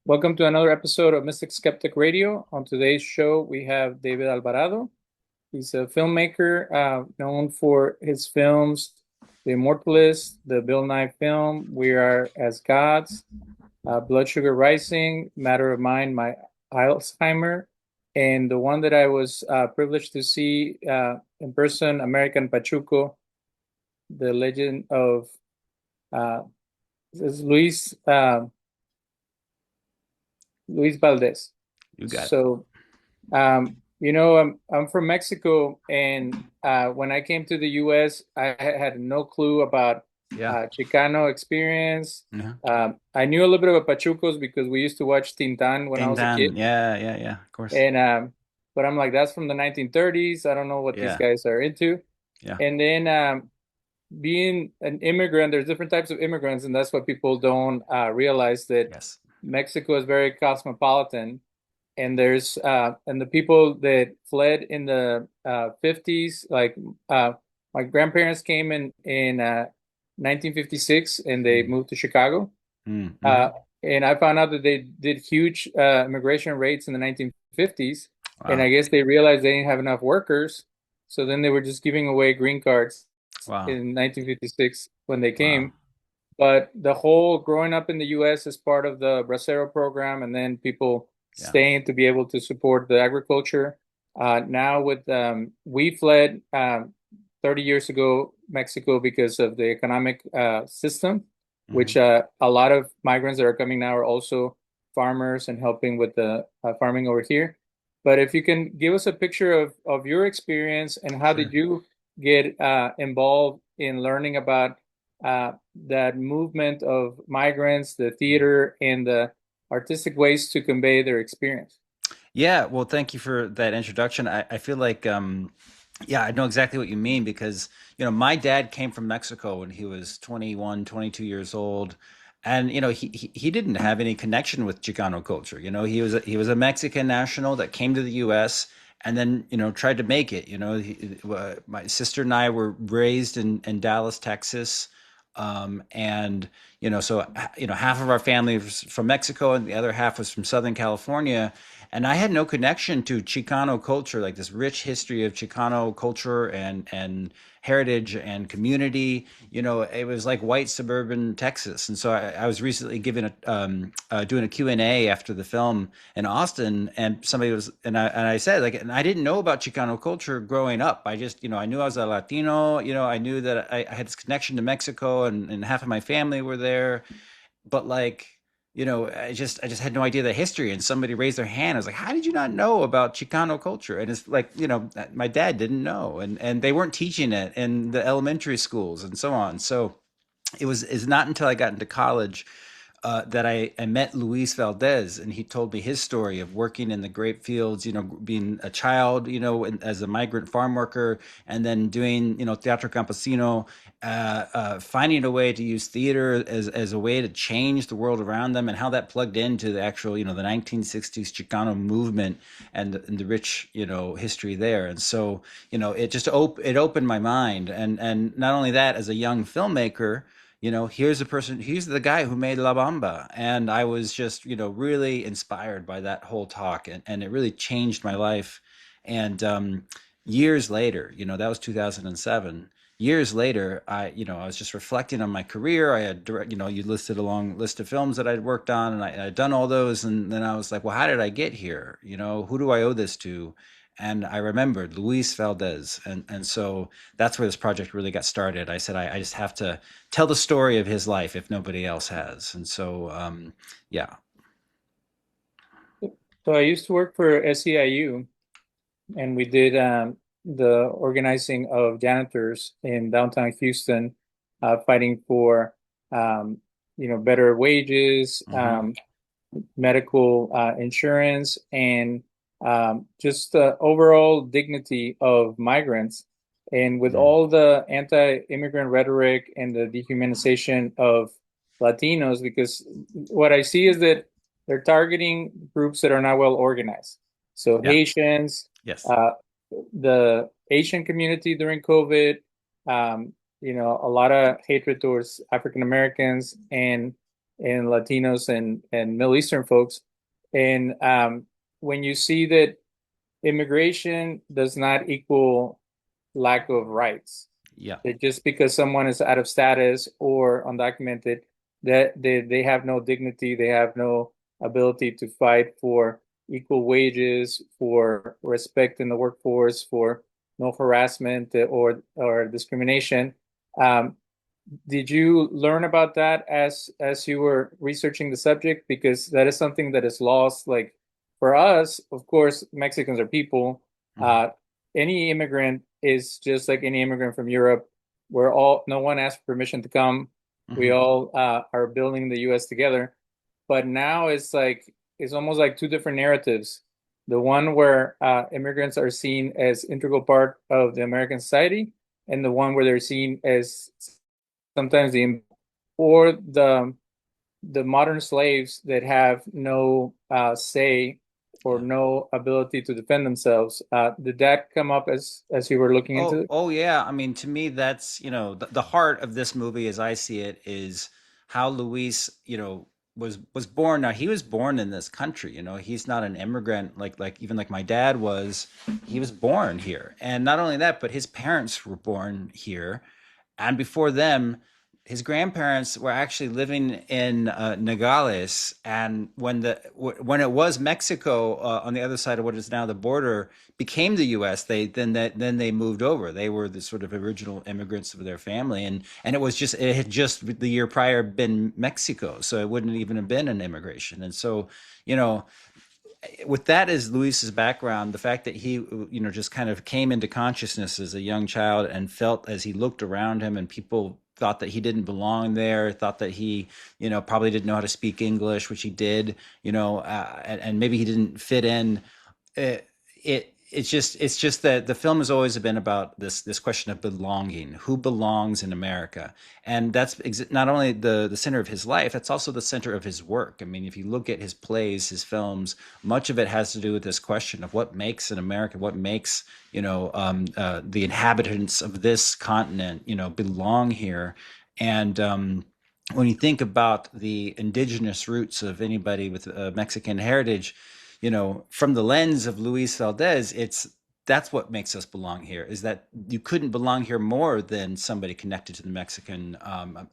Welcome to another episode of Mystic-Skeptic Radio. On today's show, we have David Alvarado. He's a filmmaker known for his films, The Immortalist, the Bill Nye film, We Are as Gods, Blood Sugar Rising, Matter of Mind, My Alzheimer, and the one that I was privileged to see in person, American Pachuco, The Legend of uh, is Luis Valdez. You got it. So I'm from Mexico, and when I came to the U.S., I had no clue about Yeah. Chicano experience. Yeah. I knew a little bit about Pachucos because we used to watch Tintan when I was a kid, Tintan. Yeah, yeah, yeah. Of course. and but I'm like, that's from the 1930s. I don't know what these Yeah. guys are into. Yeah. And then being an immigrant, there's different types of immigrants, and that's what people don't realize that Yes. Mexico is very cosmopolitan, and there's and the people that fled in the 50s, like my grandparents came in 1956, and they Mm. moved to Chicago. Mm. Uh, Hmm. and I found out that they did huge immigration rates in the 1950s, and Wow. I guess they realized they didn't have enough workers, so then they were just giving away green cards Wow. in 1956 when they Wow. came. But the whole growing up in the US as part of the Bracero program, and then people Yeah. staying to be able to support the agriculture. Now with we fled 30 years ago Mexico because of the economic system, Hmm. which a lot of migrants that are coming now are also farmers and helping with the farming over here. But if you can give us a picture of your experience and how did Sure. you get involved in learning about that movement of migrants, the Mm. theater, and the artistic ways to convey their experience. Yeah. Well, thank you for that introduction. I feel like, yeah, I know exactly what you mean because, my dad came from Mexico when he was 21, 22 years old. And, he didn't have any connection with Chicano culture. He was a Mexican national that came to the US and then, tried to make it. My sister and I were raised in Dallas, Texas. And, so, half of our family was from Mexico and the other half was from Southern California. And I had no connection to Chicano culture, like this rich history of Chicano culture and heritage and community. It was like white suburban Texas. And so I was recently given doing a Q&A after the film in Austin, and somebody was, and I said, like, and I didn't know about Chicano culture growing up. I just, I knew I was a Latino. I knew that I had this connection to Mexico, and half of my family were there, but like, I just had no idea the history. And somebody raised their hand. I was like, how did you not know about Chicano culture? And it's like, my dad didn't know, and they weren't teaching it in the elementary schools and so on. So it's not until I got into college that I met Luis Valdez, and he told me his story of working in the grape fields, being a child, as a migrant farm worker, and then doing, teatro campesino, finding a way to use theater as a way to change the world around them, and how that plugged into the actual, the 1960s Chicano movement and the rich, history there. And so, it opened my mind, and not only that, as a young filmmaker, here's the guy who made La Bamba. And I was just, really inspired by that whole talk. And it really changed my life. And years later, that was 2007. Years later, I was just reflecting on my career. I had you listed a long list of films that I'd worked on, and I'd done all those. And then I was like, well, how did I get here? Who do I owe this to? And I remembered Luis Valdez. And so that's where this project really got started. I said, I just have to tell the story of his life if nobody else has. And so, yeah. So I used to work for SEIU, and we did the organizing of janitors in downtown Houston, fighting for better wages, Hmm. medical insurance, and just the overall dignity of migrants. And with Mm. all the anti-immigrant rhetoric and the dehumanization of Latinos, because what I see is that they're targeting groups that are not well organized. So Yeah. Haitians, Yes. uh, the Asian community during COVID, a lot of hatred towards African Americans, and and Latinos and Middle Eastern folks. And when you see that immigration does not equal lack of rights, Yeah. that just because someone is out of status or undocumented, that they have no dignity, they have no ability to fight for equal wages, for respect in the workforce, for no harassment or discrimination. Um, did you learn about that as you were researching the subject? Because that is something that is lost. Like for us, of course, Mexicans are people. Hmm. Uh, any immigrant is just like any immigrant from Europe. We're all, no one asked permission to come. We Hmm. all are building the US together. But now it's almost like two different narratives. The one where immigrants are seen as integral part of the American society, and the one where they're seen as sometimes the modern slaves that have no say or Yeah. no ability to defend themselves. Did that come up as you were looking into Oh, it? oh yeah. I mean, to me, that's, the heart of this movie, as I see it, is how Luis, was born. Now, he was born in this country. He's not an immigrant like even like my dad was. He was born here, and not only that, but his parents were born here, and before them, his grandparents were actually living in Nogales, and when it was Mexico on the other side of what is now the border became the U.S., then they moved over. They were the sort of original immigrants of their family, and it had just the year prior been Mexico, so it wouldn't even have been an immigration, and so you know with that as Luis's background, the fact that he, just kind of came into consciousness as a young child and felt as he looked around him and people thought that he didn't belong there, thought that he, probably didn't know how to speak English, which he did, and maybe he didn't fit in. It's just that the film has always been about this question of belonging. Who belongs in America? And that's not only the center of his life, it's also the center of his work. I mean, if you look at his plays, his films, much of it has to do with this question of what makes an America, what makes the inhabitants of this continent belong here. And when you think about the indigenous roots of anybody with Mexican heritage, from the lens of Luis Valdez, that's what makes us belong here. Is that you couldn't belong here more than somebody connected to the Mexican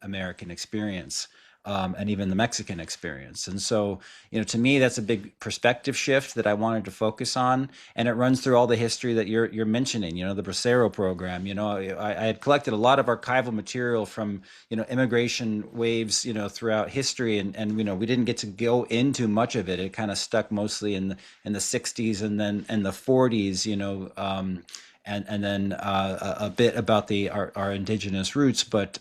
American experience. And even the Mexican experience. And so, to me, that's a big perspective shift that I wanted to focus on. And it runs through all the history that you're mentioning, the Bracero program. I had collected a lot of archival material from, immigration waves, throughout history. And we didn't get to go into much of it. It kind of stuck mostly in the 60s and then in the 40s, and then a bit about our indigenous roots. But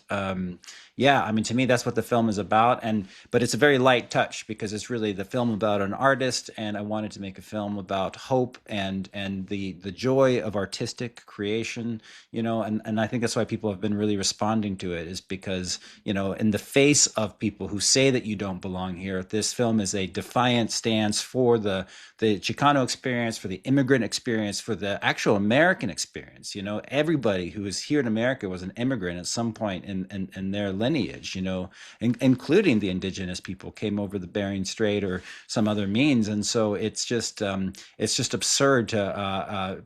yeah, I mean, to me, that's what the film is about. But it's a very light touch because it's really the film about an artist, and I wanted to make a film about hope and the joy of artistic creation. And I think that's why people have been really responding to it, is because in the face of people who say that you don't belong here, this film is a defiant stance for the Chicano experience, for the immigrant experience, for the actual American experience. Everybody who is here in America was an immigrant at some point in their lineage, including the indigenous people came over the Bering Strait or some other means. And so it's just absurd to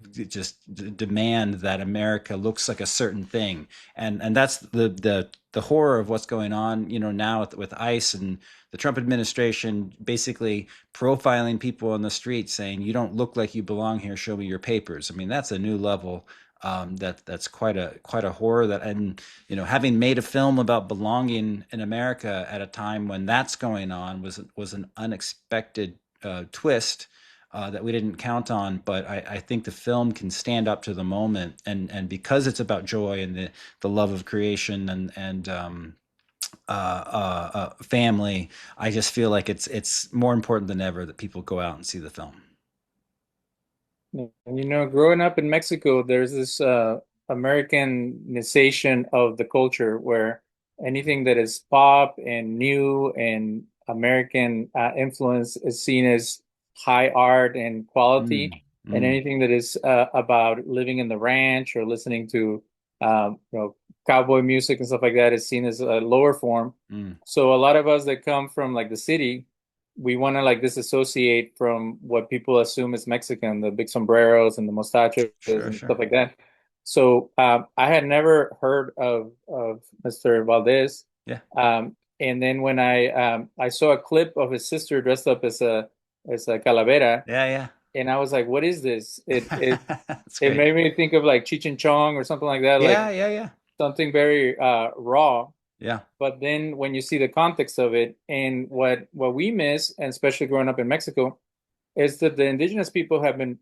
demand that America looks like a certain thing. And that's the horror of what's going on, now with ICE and the Trump administration basically profiling people on the street, saying you don't look like you belong here. Show me your papers. I mean, that's a new level. That's quite a horror. And having made a film about belonging in America at a time when that's going on was an unexpected twist. That we didn't count on, but I think the film can stand up to the moment, and because it's about joy and the love of creation and family, I just feel like it's more important than ever that people go out and see the film. And growing up in Mexico, there's this Americanization of the culture where anything that is pop and new and American influence is seen as high art and quality, Mm, and mm, anything that is about living in the ranch or listening to cowboy music and stuff like that is seen as a lower form. Mm, So a lot of us that come from like the city, we want to like disassociate from what people assume is Mexican, the big sombreros and the mustaches sure, and stuff sure. like that. So I had never heard of Mr. Valdez. Yeah. And then when I saw a clip of his sister dressed up as a calavera, Yeah, and I was like, "What is this?" yeah. That's It great. made me think of like Cheech and Chong or something like that, like Yeah, yeah, yeah. something very raw. Yeah, But then when you see the context of it and what we miss, and especially growing up in Mexico, is that the indigenous people have been,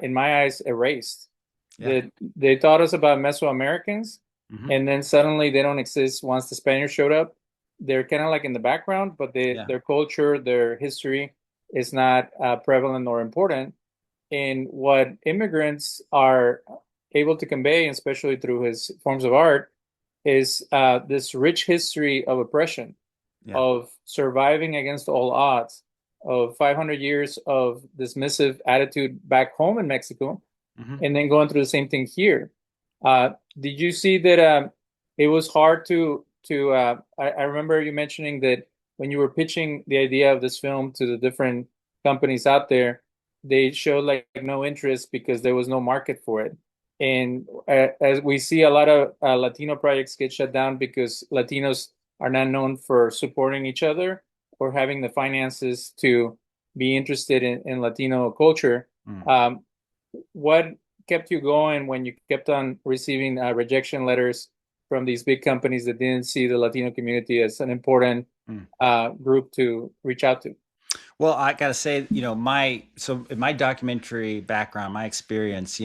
in my eyes, erased. yeah. That they taught us about Mesoamericans, Hmm. and then suddenly they don't exist once the Spaniards showed up. They're kind of like in the background, but Yeah, their culture, their history is not prevalent or important. And what immigrants are able to convey, especially through his forms of art, is this rich history of oppression, yeah. of surviving against all odds, of 500 years of dismissive attitude back home in Mexico, Hmm. and then going through the same thing here. Uh, did you see that it was hard to I remember you mentioning that when you were pitching the idea of this film to the different companies out there, they showed like no interest because there was no market for it. And as we see, a lot of Latino projects get shut down because Latinos are not known for supporting each other or having the finances to be interested in Latino culture. Mm. Um, what kept you going when you kept on receiving rejection letters from these big companies that didn't see the Latino community as an important Mm. group to reach out to? Well, I gotta say, in my documentary background, my experience,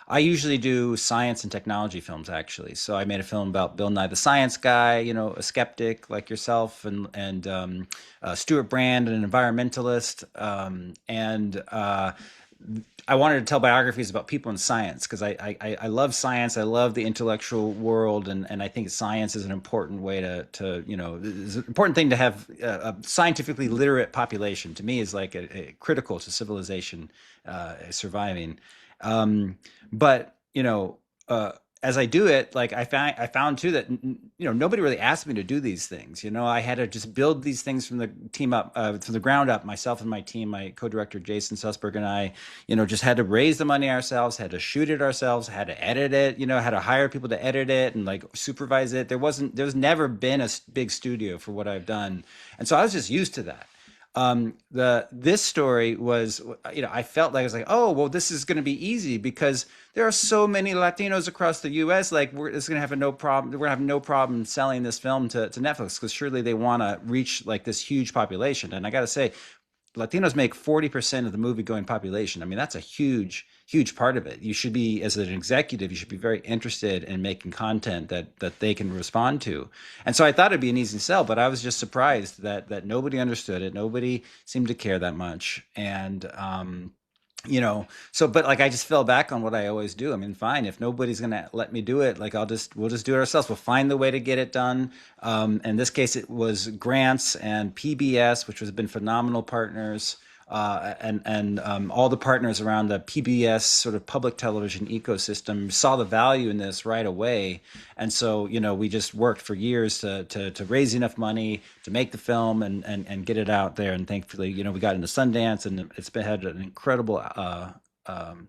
I usually do science and technology films actually. So I made a film about Bill Nye the Science Guy, a skeptic like yourself, and Stuart Brand, an environmentalist, and I wanted to tell biographies about people in science because I love science. I love the intellectual world, and I think science is an important way to is an important thing to have a scientifically literate population. To me, is like a critical to civilization surviving. Um, but as I do it, like I found too that nobody really asked me to do these things. I had to just build these things from the team up, from the ground up. Myself and my team, my co-director Jason Sussberg and I, just had to raise the money ourselves, had to shoot it ourselves, had to edit it, had to hire people to edit it and like supervise it. There's never been a big studio for what I've done, and so I was just used to that. The This story was, I felt like I was like, oh well, this is going to be easy because there are so many Latinos across the U.S. Like it's going to have no problem. We're going to have no problem selling this film to Netflix because surely they want to reach like this huge population. And I got to say, Latinos make 40% of the movie going population. I mean, that's a huge, huge part of it. You should be, as an executive, you should be very interested in making content that they can respond to. And so I thought it'd be an easy sell, but I was just surprised that nobody understood it. Nobody seemed to care that much. But like I just fell back on what I always do. I mean, fine, if nobody's gonna let me do it, like we'll just do it ourselves. We'll find the way to get it done. In this case, it was grants and PBS, which has been phenomenal partners, and all the partners around the PBS sort of public television ecosystem saw the value in this right away, and so we just worked for years to raise enough money to make the film and get it out there, and thankfully we got into Sundance, and it's been had an incredible um,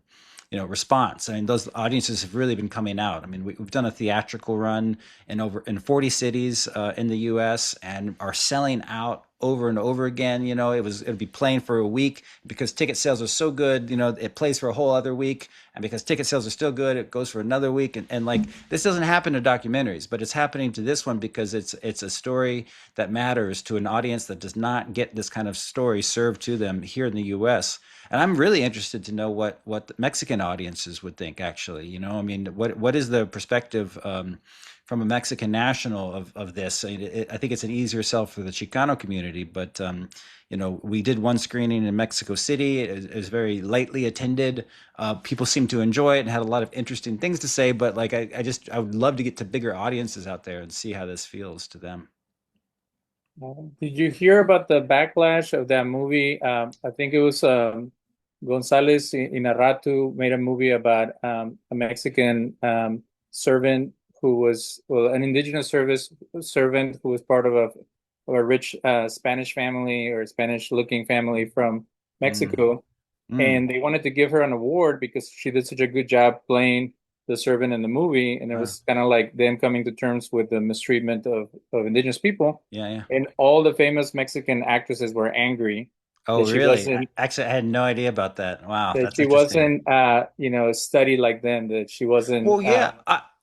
response. I mean, those audiences have really been coming out. I mean, we've done a theatrical run in 40 cities in the U.S. and are selling out over and over again. It'd be playing for a week because ticket sales are so good. It plays for a whole other week, and because ticket sales are still good, it goes for another week. And like this doesn't happen to documentaries, but it's happening to this one because it's a story that matters to an audience that does not get this kind of story served to them here in the U.S. And I'm really interested to know what the Mexican audiences would think. Actually, I mean, what is the perspective from a Mexican national of this? I think it's an easier sell for the Chicano community, but we did one screening in Mexico City. It was very lightly attended. People seemed to enjoy it and had a lot of interesting things to say. But like, I would love to get to bigger audiences out there and see how this feels to them. Did you hear about the backlash of that movie? I think it was Gonzalez Inarritu made a movie about a Mexican servant who was an indigenous service servant who was part of a rich Spanish family or Spanish looking family from Mm, Mexico, mm, and they wanted to give her an award because she did such a good job playing the servant in the movie, and it uh, was kind of like them coming to terms with the mistreatment of indigenous people, yeah, yeah. and all the famous Mexican actresses were angry Oh, that she really? wasn't Actually, I had no idea about that. Wow, that that's she interesting. wasn't studied like them, that she wasn't Well, yeah,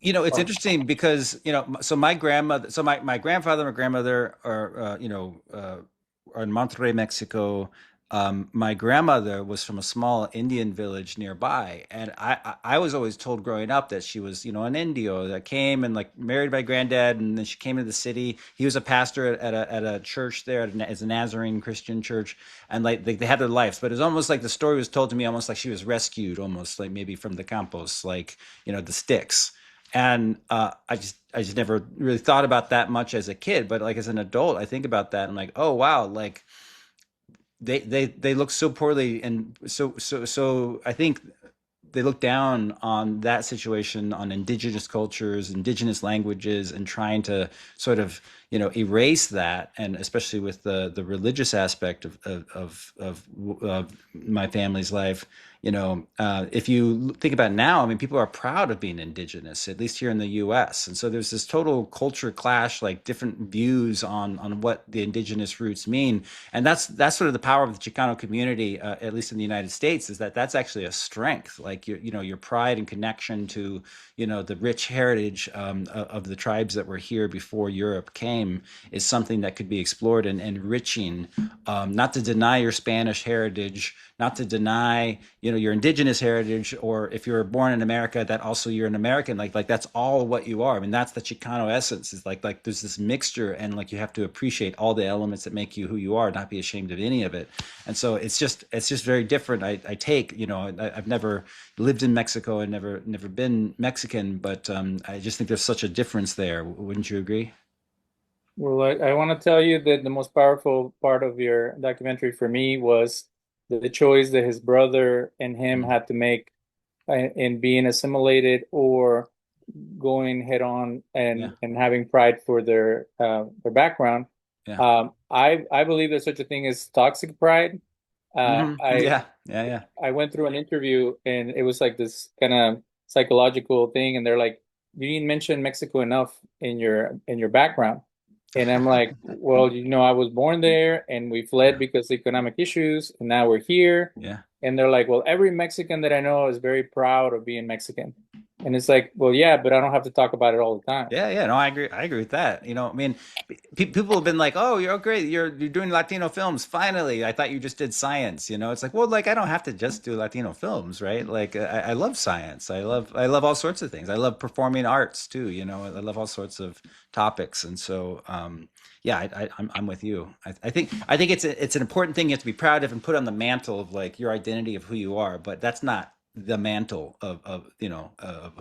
it's or- interesting because so my grandmother, so my grandfather and my grandmother are in Monterrey, Mexico. My grandmother was from a small Indian village nearby, and I was always told growing up that she was an Indio that came and like married my granddad, and then she came to the city. He was a pastor at a church there as a Nazarene Christian church, and like they had their lives, but it was almost like the story was told to me almost like she was rescued, almost like maybe from the campos, like the sticks. And I just never really thought about that much as a kid, but like as an adult I think about that and like, oh wow, like they look so poorly, and so I think they look down on that situation, on indigenous cultures, indigenous languages, and trying to sort of erase that. And especially with the religious aspect of my family's life, if you think about it now, I mean, people are proud of being indigenous, at least here in the US. And so there's this total culture clash, like different views on what the indigenous roots mean. And that's sort of the power of the Chicano community, at least in the United States, is that that's actually a strength. Like your pride and connection to the rich heritage of the tribes that were here before Europe came is something that could be explored and enriching. Not to deny your Spanish heritage, not to deny your indigenous heritage, or if you were born in America, that also you're an American. Like that's all what you are. I mean, that's the Chicano essence. Is like there's this mixture, and like you have to appreciate all the elements that make you who you are, not be ashamed of any of it. And so it's just very different. I take I've never lived in Mexico and never been Mexican, but I just think there's such a difference there. Wouldn't you agree? well, I want to tell you that the most powerful part of your documentary for me was the choice that his brother and him Mm, had to make in being assimilated or going head on yeah, and having pride for their background. yeah, I believe there's such a thing as toxic pride. I yeah, yeah, yeah, I went through an interview and it was like this kind of psychological thing, and they're like, you didn't mention Mexico enough in your background. And I'm like, well, I was born there and we fled yeah, because of economic issues, and now we're here. yeah. And they're like, well, every Mexican that I know is very proud of being Mexican. And it's like, well, yeah, but I don't have to talk about it all the time. Yeah, yeah, no, I agree. I agree with that. I mean, people have been like, "Oh, you're great. You're doing Latino films. Finally, I thought you just did science." It's like, well, like I don't have to just do Latino films, right? Like I love science. I love all sorts of things. I love performing arts too. I love all sorts of topics, and so yeah, I'm with you. I think it's an important thing you have to be proud of and put on the mantle of like your identity of who you are, but that's not the mantle of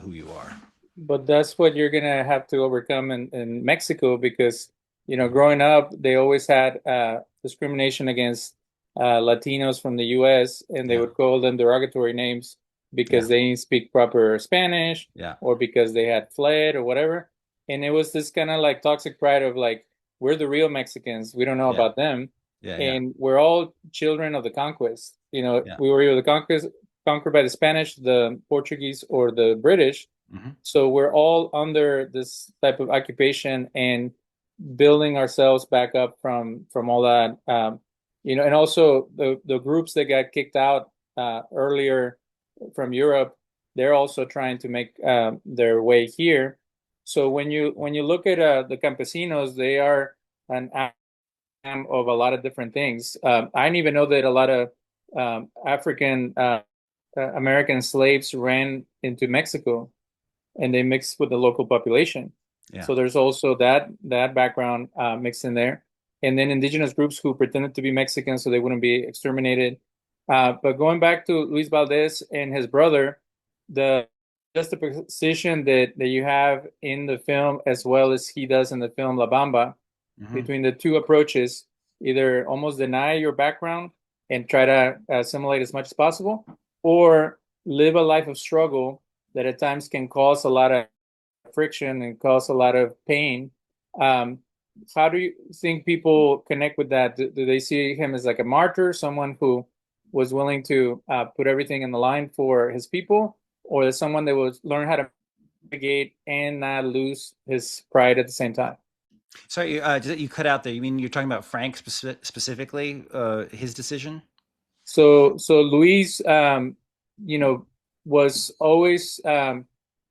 who you are. But that's what you're gonna have to overcome in Mexico because, growing up, they always had discrimination against Latinos from the US, and they Yeah, would call them derogatory names because yeah, they didn't speak proper Spanish yeah. or because they had fled or whatever. And it was this kind of like toxic pride of like, we're the real Mexicans, we don't know Yeah, about them. yeah, yeah, And we're all children of the conquest. yeah. We were either conquered by the Spanish, the Portuguese, or the British, Hmm. so we're all under this type of occupation and building ourselves back up from all that. And also the groups that got kicked out earlier from Europe, they're also trying to make their way here. So when you look at the campesinos, they are an amalgam of a lot of different things. I didn't even know that a lot of African American slaves ran into Mexico and they mix with the local population. Yeah. So there's also that background mixed in there, and then indigenous groups who pretended to be Mexican so they wouldn't be exterminated. But going back to Luis Valdez and his brother, the juxtaposition that you have in the film, as well as he does in the film La Bamba, Hmm. between the two approaches, either almost deny your background and try to assimilate as much as possible, or live a life of struggle that at times can cause a lot of friction and cause a lot of pain. Um, how do you think people connect with that? Do they see him as like a martyr, someone who was willing to put everything in the line for his people, or as someone that would learn how to navigate and not lose his pride at the same time? Sorry, you cut out there. You mean you're talking about Frank specifically, his decision? So Luis, you know, was always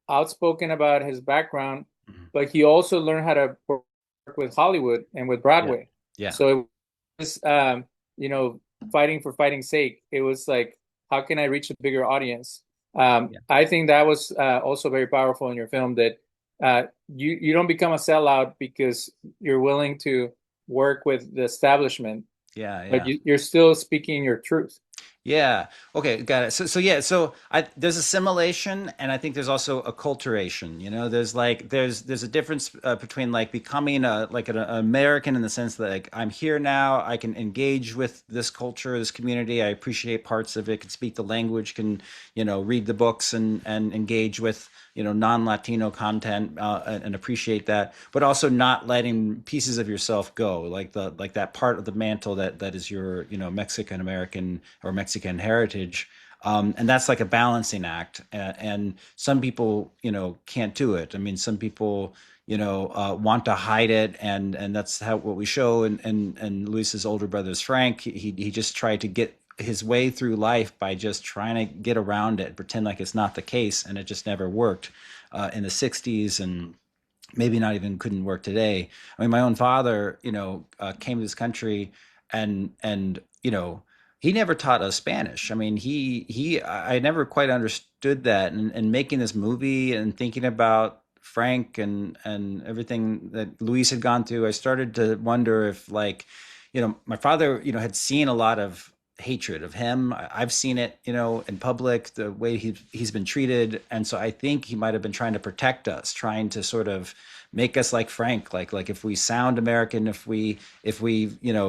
outspoken about his background, Mhm. but he also learned how to work with Hollywood and with Yeah, Broadway. yeah, So it was, you know, fighting for fighting's sake. It was like, how can I reach a bigger audience? yeah. I think that was also very powerful in your film that you don't become a sellout because you're willing to work with the establishment, Yeah, but yeah. you're still speaking your truth. Yeah. Okay. Got it. So yeah. So there's assimilation, and I think there's also acculturation. You know, there's a difference between like becoming an American in the sense that like I'm here now, I can engage with this culture, this community. I appreciate parts of it. Can speak the language. Can read the books and engage with non-Latino content and appreciate that, but also not letting pieces of yourself go, like that part of the mantle that is your Mexican American or Mexican heritage. And that's like a balancing act, and some people can't do it. I mean, some people want to hide it, and that's how what we show. And Luis's older brother is Frank. He just tried to get his way through life by just trying to get around it, pretend like it's not the case, and it just never worked in the '60s, and maybe not even couldn't work today. I mean, my own father, came to this country, and he never taught us Spanish. I mean, I never quite understood that, and making this movie and thinking about Frank and everything that Luis had gone through, I started to wonder if like, my father, had seen a lot of hatred of him. I've seen it, in public, the way he's been treated, and so I think he might have been trying to protect us, trying to sort of make us like Frank, like if we sound American, if we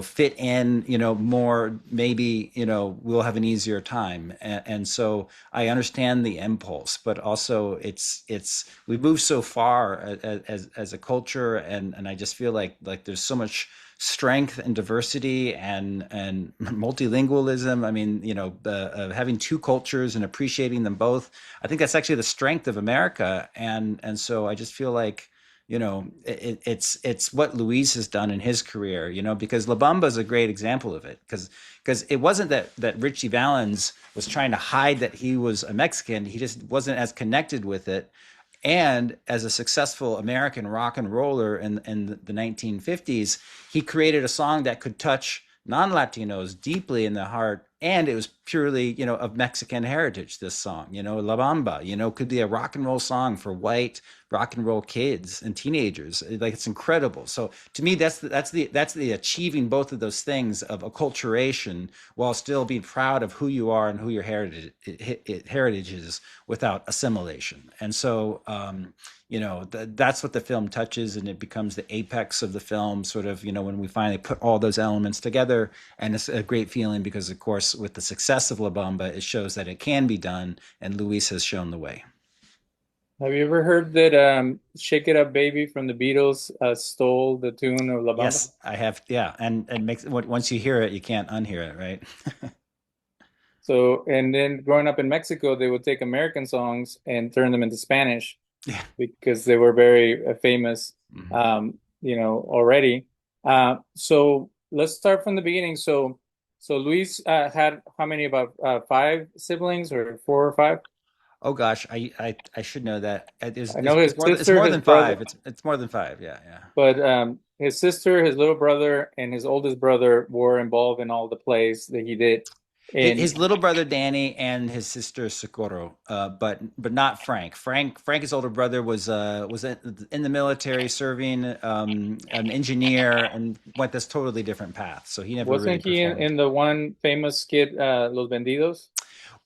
fit in, more, maybe we'll have an easier time. And so I understand the impulse, but also it's we move so far as a culture, and I just feel like there's so much strength and diversity and multilingualism. I mean, having two cultures and appreciating them both. I think that's actually the strength of America, and so I just feel like it's what Luis has done in his career. Because La Bamba is a great example of it, because it wasn't that Richie Valens was trying to hide that he was a Mexican. He just wasn't as connected with it. And as a successful American rock and roller in the 1950s, he created a song that could touch non-Latinos deeply in the heart. And it was purely, of Mexican heritage, this song, La Bamba, could be a rock and roll song for white rock and roll kids and teenagers. Like, it's incredible. So to me, that's the achieving both of those things of acculturation while still being proud of who you are and who your heritage is without assimilation. And so, that's what the film touches, and it becomes the apex of the film, sort of, when we finally put all those elements together. And it's a great feeling because, of course, with the success of La Bamba, it shows that it can be done, and Luis has shown the way. Have you ever heard that "Shake It Up, Baby" from the Beatles stole the tune of La Bamba? Yes, I have. Yeah, and makes once you hear it, you can't unhear it, right? So, and then growing up in Mexico, they would take American songs and turn them into Spanish Yeah. because they were very famous, Mhm. already. So let's start from the beginning. So Luis had how many? About five siblings, or four or five? Oh gosh, I should know that. I know It's his more it's sister, more his than brother, five. It's more than five. Yeah, yeah. but his sister, his little brother, and his oldest brother were involved in all the plays that he did. And His little brother Danny and his sister Socorro, but not Frank. Frank, his older brother, was in the military, serving an engineer, and went this totally different path. So he never really wasn't he performed. in the one famous skit, Los Vendidos?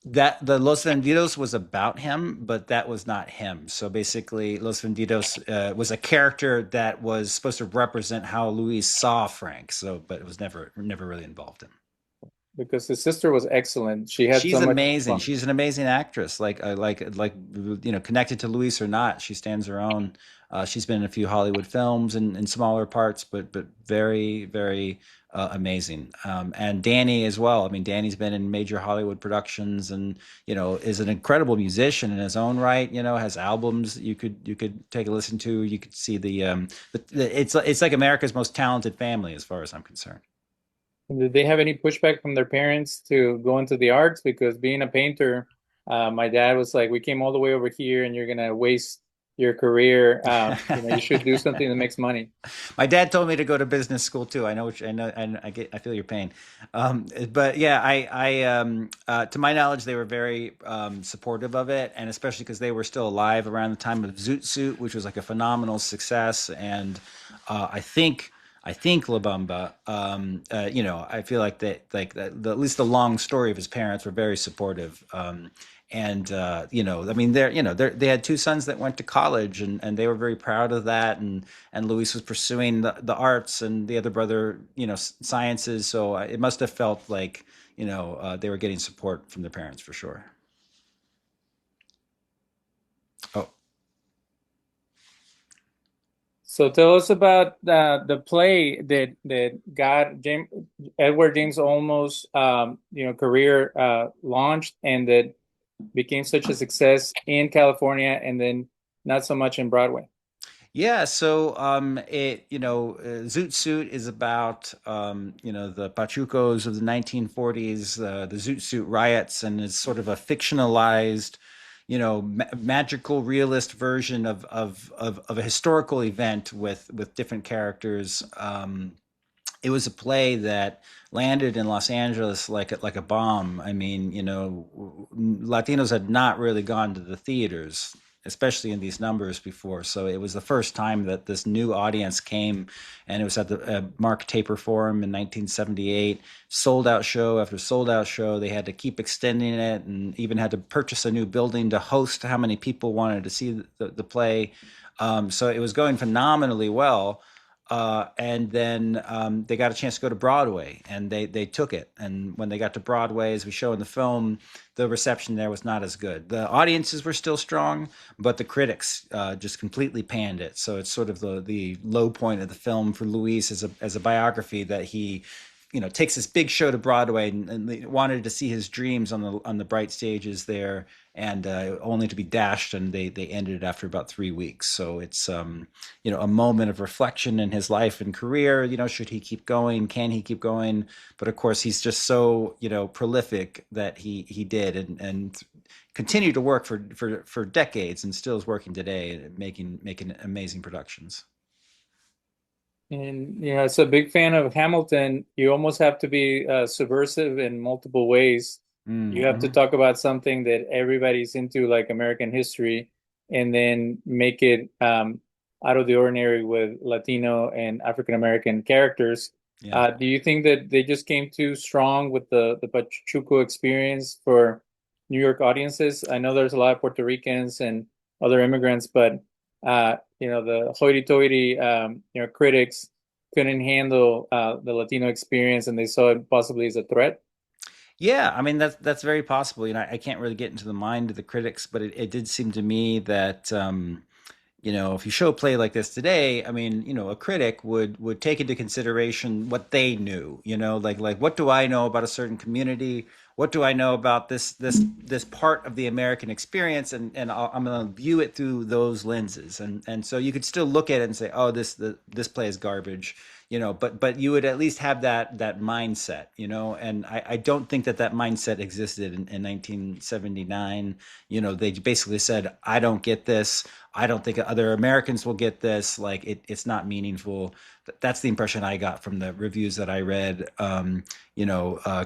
That the Los Vendidos was about him, but that was not him. So basically, Los Vendidos was a character that was supposed to represent how Luis saw Frank. So, but it was never really involved him. because his sister was excellent. She had She's so much amazing. fun. She's an amazing actress. Connected to Luis or not, she stands her own. She's been in a few Hollywood films and in smaller parts, but very very amazing. And Danny as well. I mean, Danny's been in major Hollywood productions, and is an incredible musician in his own right. Has albums that you could take a listen to. You could see it's like America's most talented family as far as I'm concerned. Did they have any pushback from their parents to go into the arts? Because being a painter, my dad was like, "We came all the way over here, and you're gonna waste your career. You should do something that makes money." My dad told me to go to business school too. I know, and I feel your pain. But yeah, to my knowledge, they were very supportive of it, and especially because they were still alive around the time of Zoot Suit, which was like a phenomenal success. And I think. I think La Bamba, I feel like at least the long story of his parents were very supportive. I mean, they had two sons that went to college, and they were very proud of that. And Luis was pursuing the arts, and the other brother, sciences. So it must have felt like, they were getting support from their parents for sure. Oh, So tell us about the play that got Edward James Olmos career launched, and that became such a success in California, and then not so much in Broadway. yeah. So, Zoot Suit is about, the Pachucos of the 1940s, the Zoot Suit riots, and is sort of a fictionalized, magical realist version of a historical event with different characters. It was a play that landed in Los Angeles like a bomb. I mean, Latinos had not really gone to the theaters, especially in these numbers before. So it was the first time that this new audience came, and it was at the Mark Taper Forum in 1978. Sold out show after sold out show. They had to keep extending it, and even had to purchase a new building to host how many people wanted to see the play. So it was going phenomenally well. And then they got a chance to go to Broadway, and they took it. And when they got to Broadway, as we show in the film, the reception there was not as good. The audiences were still strong, but the critics just completely panned it. So it's sort of the low point of the film for Luis as a biography, that he takes this big show to Broadway, and wanted to see his dreams on the bright stages there, and only to be dashed, and they ended it after about 3 weeks. So it's a moment of reflection in his life and career. Should he keep going? Can he keep going? But of course, he's just so prolific that he did, and continued to work for decades, and still is working today, making amazing productions. And as a big fan of Hamilton, you almost have to be subversive in multiple ways. You have to Mm-hmm. talk about something that everybody's into, like American history, and then make it out of the ordinary with Latino and African American characters. Yeah. Do you think that they just came too strong with the Pachuco experience for New York audiences? I know there's a lot of Puerto Ricans and other immigrants, but the hoity-toity, critics couldn't handle the Latino experience, and they saw it possibly as a threat. Yeah, I mean that's very possible. I can't really get into the mind of the critics, but it did seem to me that if you show a play like this today, I mean, a critic would take into consideration what they knew. Like what do I know about a certain community? What do I know about this part of the American experience? And I'm going to view it through those lenses. And so you could still look at it and say, oh, this play is garbage. But you would at least have that mindset. And I don't think that mindset existed in 1979. They basically said, I don't get this. I don't think other Americans will get this. Like it's not meaningful. That's the impression I got from the reviews that I read.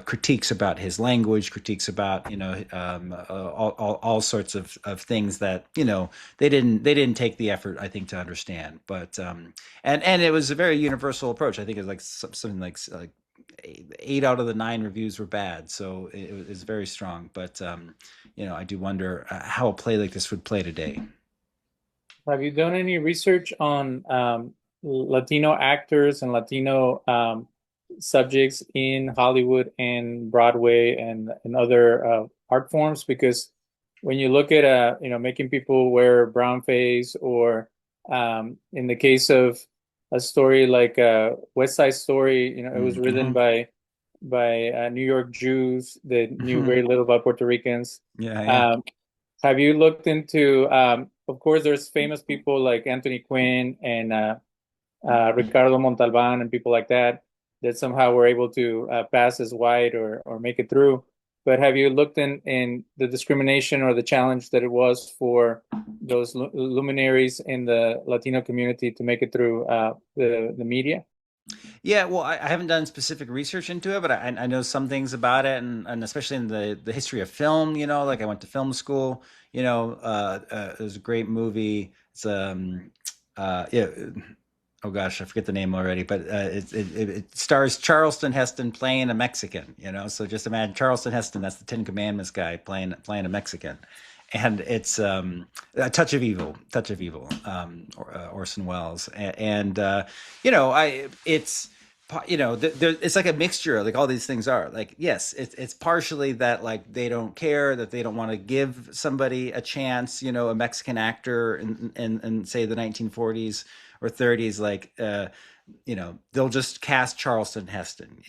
Critiques about his language, critiques about all sorts of things that they didn't take the effort, I think, to understand. But and it was a very universal approach. I think it's like something like 8 out of the 9 reviews were bad, so it was very strong. But I do wonder how a play like this would play today. Have you done any research on Latino actors and Latino subjects in Hollywood and Broadway and other art forms, because when you look at making people wear brown face, or in the case of a story like West Side Story, it was written Mm-hmm. by New York Jews that knew Hmm. very little about Puerto Ricans. Yeah, yeah. Um, have you looked into, of course, there's famous people like Anthony Quinn and Ricardo Montalban and people like that that somehow were able to pass as white or make it through. But have you looked in the discrimination or the challenge that it was for those luminaries in the Latino community to make it through the media? Yeah, well, I haven't done specific research into it, but I know some things about it, and especially in the history of film. Like I went to film school. There's a great movie. It's yeah. Oh gosh, I forget the name already, but it stars Charleston Heston playing a Mexican. So just imagine Charleston Heston. That's the Ten Commandments guy playing a Mexican, and it's a touch of evil. Orson Welles, and I it's it's like a mixture, like all these things are like, yes, it's partially that, like, they don't care, that they don't want to give somebody a chance, a Mexican actor in say the 1940s or 30s, like they'll just cast Charleston Heston,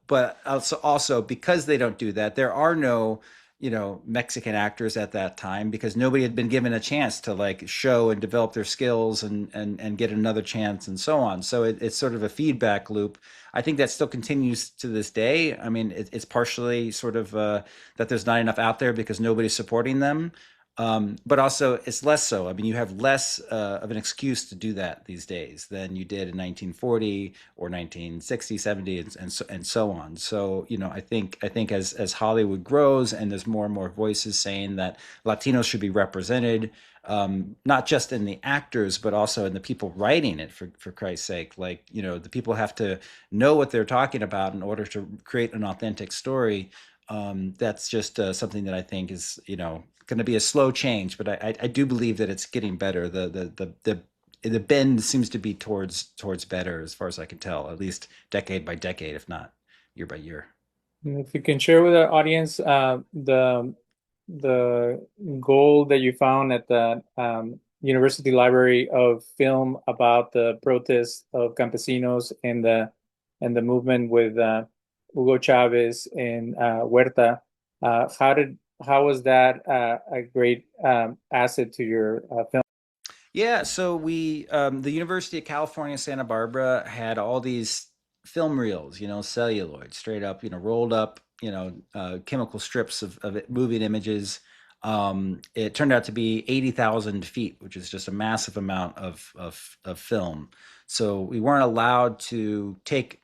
but also because they don't do that, there are no Mexican actors at that time, because nobody had been given a chance to like show and develop their skills and get another chance and so on. So it's sort of a feedback loop. I think that still continues to this day. I mean, it's partially sort of that there's not enough out there because nobody's supporting them. But also it's less so. I mean, you have less of an excuse to do that these days than you did in 1940 or 1960, 70, and so on. So, I think as Hollywood grows and there's more and more voices saying that Latinos should be represented, not just in the actors, but also in the people writing it, for Christ's sake. Like, the people have to know what they're talking about in order to create an authentic story. That's just something that I think is, going to be a slow change, but I do believe that it's getting better. The bend seems to be towards better, as far as I can tell, at least decade by decade, if not year by year. And if you can share with our audience the goal that you found at the University Library of Film about the protests of campesinos and the movement with Hugo Chavez and Huerta. How was that a great asset to your film? Yeah, so the University of California, Santa Barbara had all these film reels, celluloid, straight up, rolled up, chemical strips of moving images. It turned out to be 80,000 feet, which is just a massive amount of film. So we weren't allowed to take,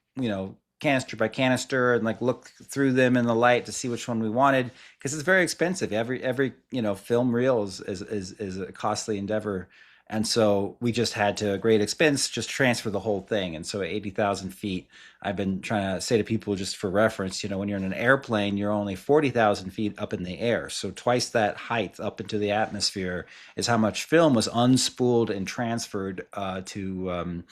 canister by canister and like look through them in the light to see which one we wanted, because it's very expensive. Every film reel is a costly endeavor, and so we just had to, great expense, just transfer the whole thing. And so at 80,000 feet, I've been trying to say to people, just for reference, when you're in an airplane, you're only 40,000 feet up in the air. So twice that height up into the atmosphere is how much film was unspooled and transferred to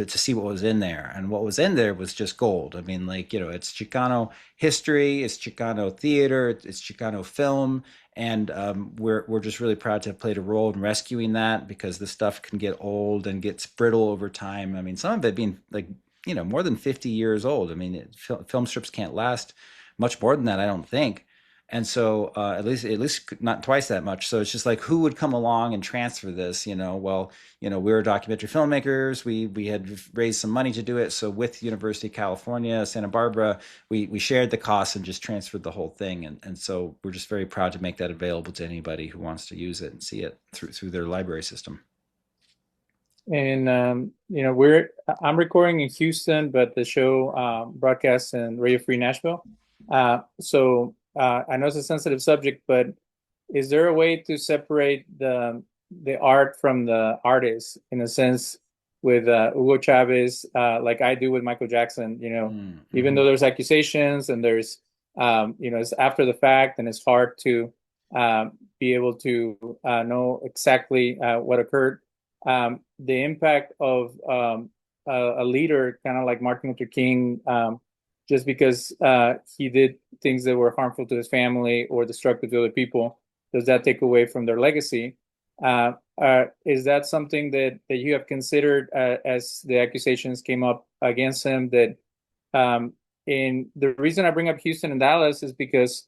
see what was in there. And what was in there was just gold. I mean, like, it's Chicano history, it's Chicano theater, it's Chicano film, and we're just really proud to have played a role in rescuing that, because the stuff can get old and gets brittle over time. I mean, some of it being like, more than 50 years old. I mean, film strips can't last much more than that, I don't think. And so at least not twice that much. So it's just like, who would come along and transfer this? Well, we were documentary filmmakers. We had raised some money to do it. So with University of California, Santa Barbara, we shared the costs and just transferred the whole thing. And so we're just very proud to make that available to anybody who wants to use it and see it through their library system. And I'm recording in Houston, but the show broadcasts in Radio Free Nashville. So I know it's a sensitive subject, but is there a way to separate the art from the artist, in a sense, with Hugo Chavez, like I do with Michael Jackson? Even Mm-hmm. though there's accusations and there's it's after the fact, and it's hard to be able to know exactly what occurred. The impact of a leader, kind of like Martin Luther King, just because he did things that were harmful to his family or destructive to other people, does that take away from their legacy? Is that something that you have considered as the accusations came up against him? That in the reason I bring up Houston and Dallas is because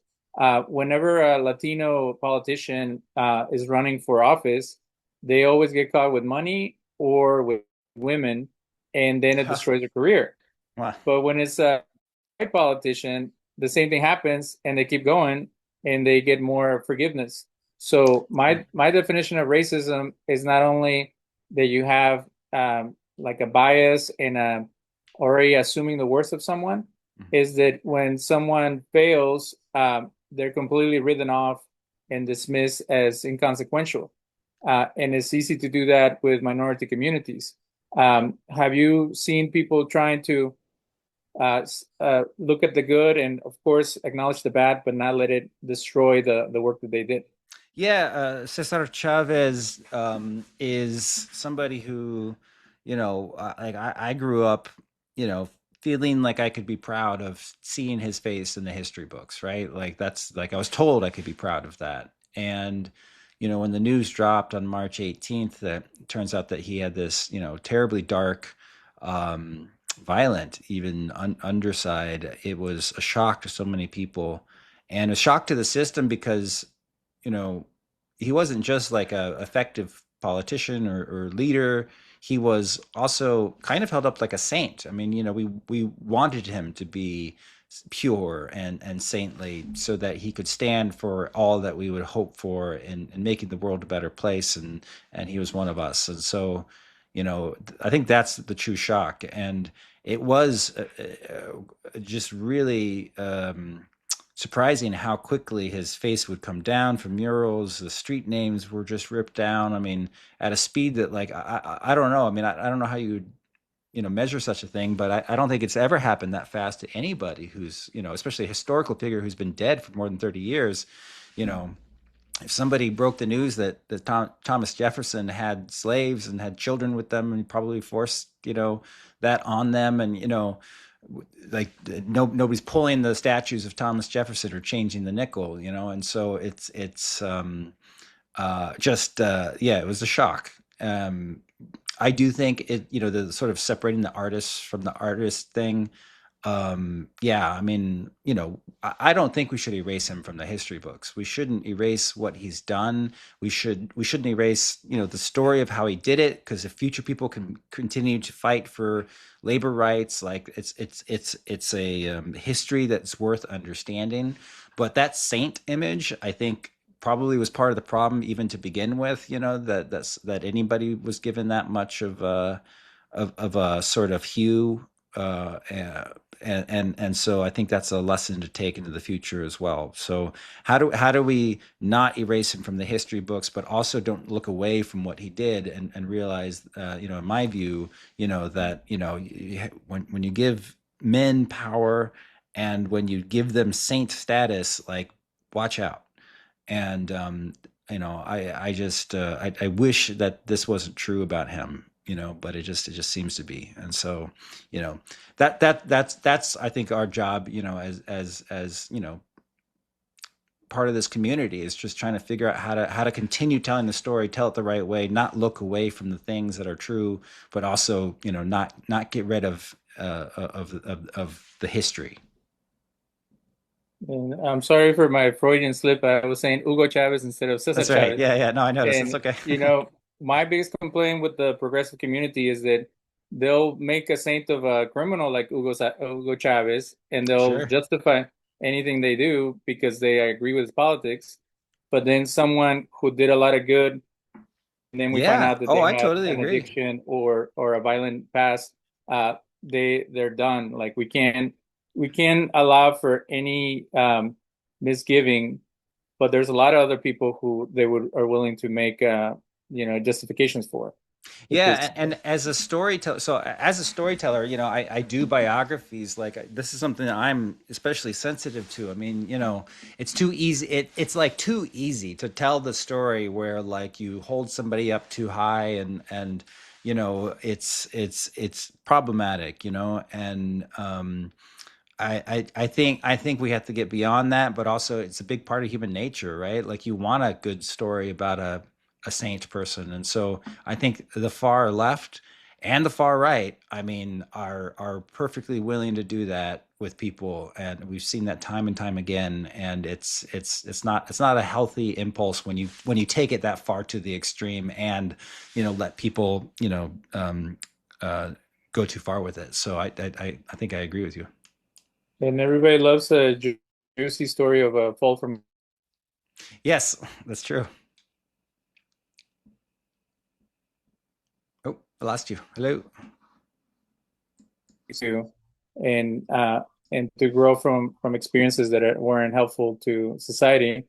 whenever a Latino politician is running for office, they always get caught with money or with women, and then it destroys their career. Wow. But when it's a white politician, the same thing happens, and they keep going, and they get more forgiveness. So my definition of racism is not only that you have like a bias and already assuming the worst of someone, is that when someone fails, they're completely written off and dismissed as inconsequential. And it's easy to do that with minority communities. Have you seen people trying to look at the good and, of course, acknowledge the bad, but not let it destroy the work that they did? Yeah, Cesar Chavez is somebody who, like I grew up, you know, feeling like I could be proud of seeing his face in the history books, right? Like that's like I was told I could be proud of that. And, when the news dropped on March 18th, that it turns out that he had this, terribly dark, um, violent, even underside, it was a shock to so many people and a shock to the system because you know, he wasn't just like a effective politician or leader. He was also kind of held up like a saint. I mean, we wanted him to be pure and saintly so that he could stand for all that we would hope for in making the world a better place. And he was one of us. And so, I think that's the true shock. And it was just really surprising how quickly his face would come down from murals. The street names were just ripped down. I mean, at a speed that like I don't know. I mean, I don't know how you would measure such a thing, but I don't think it's ever happened that fast to anybody who's especially a historical figure who's been dead for more than 30 years. You know, if somebody broke the news that Thomas Jefferson had slaves and had children with them and probably forced that on them, and like nobody's pulling the statues of Thomas Jefferson or changing the nickel, and so it's just yeah, it was a shock. I do think it, the sort of separating the artists from the artist thing. Yeah, I mean, I don't think we should erase him from the history books. We shouldn't erase what he's done. We shouldn't erase, the story of how he did it, because if future people can continue to fight for labor rights, like it's a history that's worth understanding. But that saint image, I think, probably was part of the problem even to begin with. That anybody was given that much of a sort of hue. And so I think that's a lesson to take into the future as well. So how do we not erase him from the history books, but also don't look away from what he did and realize, in my view, that when you give men power and when you give them saint status, like watch out. And I just I wish that this wasn't true about him, but it just seems to be. And so, that's I think our job, as part of this community, is just trying to figure out how to continue telling the story, tell it the right way, not look away from the things that are true, but also not get rid of the history. And I'm sorry for my Freudian slip. I was saying Hugo Chavez instead of Cesar That's right. Chavez. Yeah, yeah. No, I noticed. It's And, okay. my biggest complaint with the progressive community is that they'll make a saint of a criminal like Hugo Chavez, and they'll Sure. justify anything they do because they agree with his politics. But then someone who did a lot of good, and then we find Yeah. out that Oh, they I had totally an agree. addiction or a violent past, they're done. Like we can't allow for any misgiving, but there's a lot of other people who they would are willing to make justifications for, which Yeah, is and as a storyteller, I do biographies. Like this is something that I'm especially sensitive to. I mean, it's too easy. It's like too easy to tell the story where like you hold somebody up too high and it's problematic, and I think we have to get beyond that, but also it's a big part of human nature, right? Like you want a good story about a saint person, and so I think the far left and the far right, I mean, are perfectly willing to do that with people, and we've seen that time and time again. And it's not a healthy impulse when you take it that far to the extreme, and let people uh, go too far with it. So I think I agree with you. And everybody loves a juicy story of a fall from Yes, that's true. Oh, I lost you. Hello. to and and to grow from experiences that weren't helpful to society.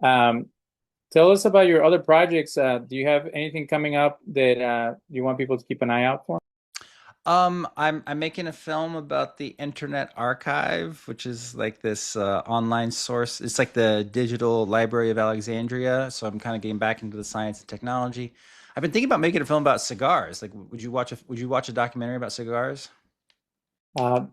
Um, Tell us about your other projects. Do you have anything coming up that you want people to keep an eye out for? I'm making a film about the Internet Archive, which is like this online source. It's like the Digital Library of Alexandria. So I'm kind of getting back into the science and technology. I've been thinking about making a film about cigars. Like, would you watch a documentary about cigars?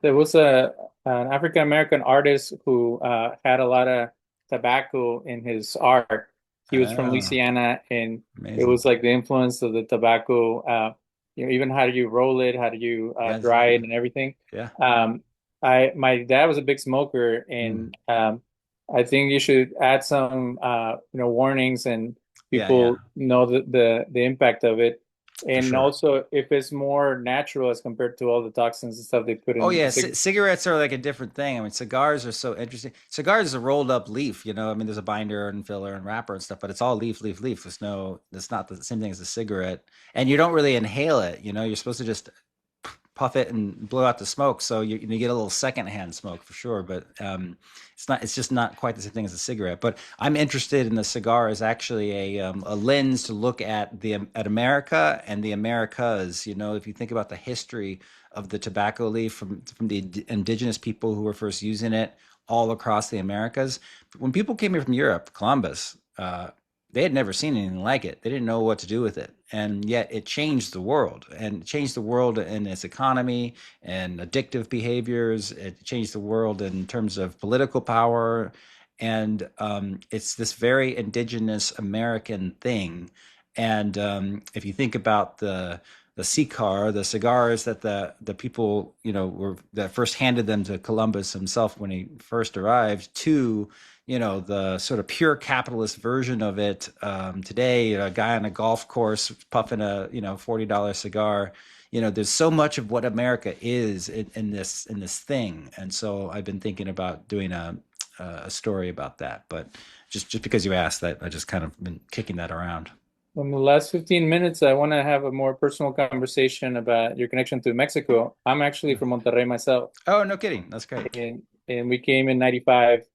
There was an African American artist who had a lot of tobacco in his art. He was from Oh, Louisiana, and it amazing. was like the influence of the tobacco. Even how do you roll it, how do you Yes, dry yeah, it, and everything. yeah. Um, my dad was a big smoker, Mm, and I think you should add some warnings and yeah, yeah, people know the impact of it. for And sure. also, if it's more natural as compared to all the toxins and stuff they put Oh in yeah, cigarettes. cigarettes are like a different thing. I mean, cigars are so interesting. Cigars is a rolled up leaf, I mean, there's a binder and filler and wrapper and stuff, but it's all leaf, leaf, leaf. It's not the same thing as a cigarette, and you don't really inhale it. You're supposed to just puff it and blow out the smoke, so you get a little secondhand smoke for sure. But it's just not quite the same thing as a cigarette. But I'm interested in the cigar as actually a lens to look at America and the Americas. If you think about the history of the tobacco leaf from the indigenous people who were first using it all across the Americas. When people came here from Europe, Columbus, they had never seen anything like it. They didn't know what to do with it. And yet it changed the world, and it changed the world in its economy and addictive behaviors. It changed the world in terms of political power. And it's this very indigenous American thing. And if you think about the cigars that the people were that first handed them to Columbus himself when he first arrived, to the sort of pure capitalist version of it today, a guy on a golf course puffing a $40 cigar. There's so much of what America is in this thing, and so I've been thinking about doing a story about that. But just because you asked that, I just kind of been kicking that around. In the last 15 minutes, I want to have a more personal conversation about your connection to Mexico. I'm actually from Monterrey myself, Oh, no kidding. That's great. and we came in 95.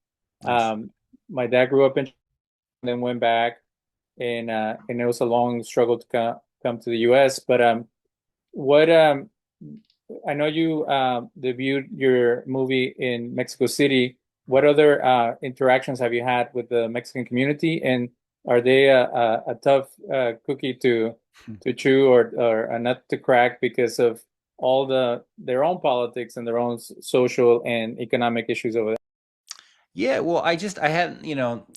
Nice. My dad grew up in then went back, and it was a long struggle to come to the US. But what I know you debuted your movie in Mexico City. What other interactions have you had with the Mexican community, and are they a tough cookie to chew or a nut to crack because of all their own politics and their own social and economic issues over there? Yeah, well, I hadn't,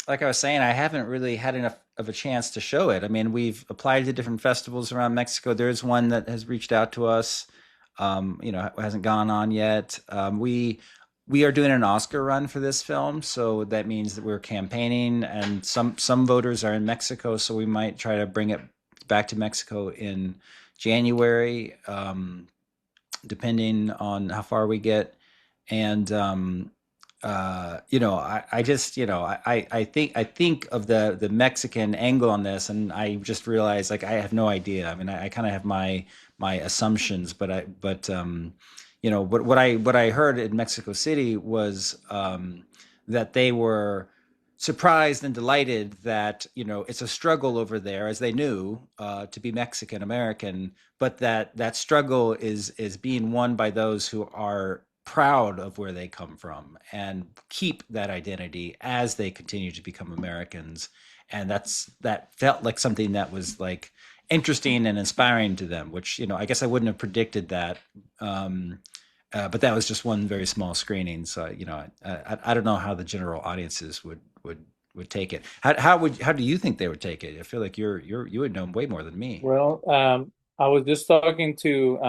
like I was saying, I haven't really had enough of a chance to show it. I mean, we've applied to different festivals around Mexico. There's one that has reached out to us, hasn't gone on yet. We are doing an Oscar run for this film, so that means that we're campaigning, and some voters are in Mexico, so we might try to bring it back to Mexico in January, depending on how far we get. And I just, I think of the Mexican angle on this, and I just realized like I have no idea. I mean, I kind of have my assumptions, but what I heard in Mexico City was that they were surprised and delighted that it's a struggle over there, as they knew, to be Mexican American, but that struggle is being won by those who are proud of where they come from and keep that identity as they continue to become Americans. And that felt like something that was like interesting and inspiring to them, which, I guess I wouldn't have predicted that. Um, but that was just one very small screening. So, I don't know how the general audiences would take it. How do you think they would take it? I feel like you would know way more than me. Well, I was just talking to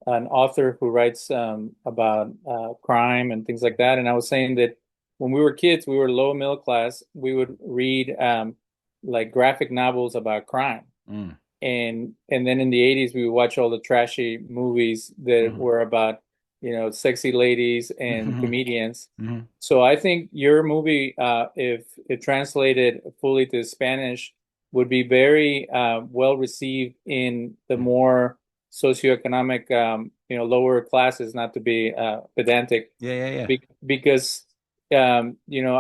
an author who writes about crime and things like that, and I was saying that when we were kids, we were low middle class. We would read like graphic novels about crime, Mm. and then in the 80s, we would watch all the trashy movies that Hmm. were about, sexy ladies and Hmm. comedians. Hmm. So I think your movie, if it translated fully to Spanish, would be very well received in the more socioeconomic, lower classes, not to be pedantic, Yeah, yeah, yeah. because, I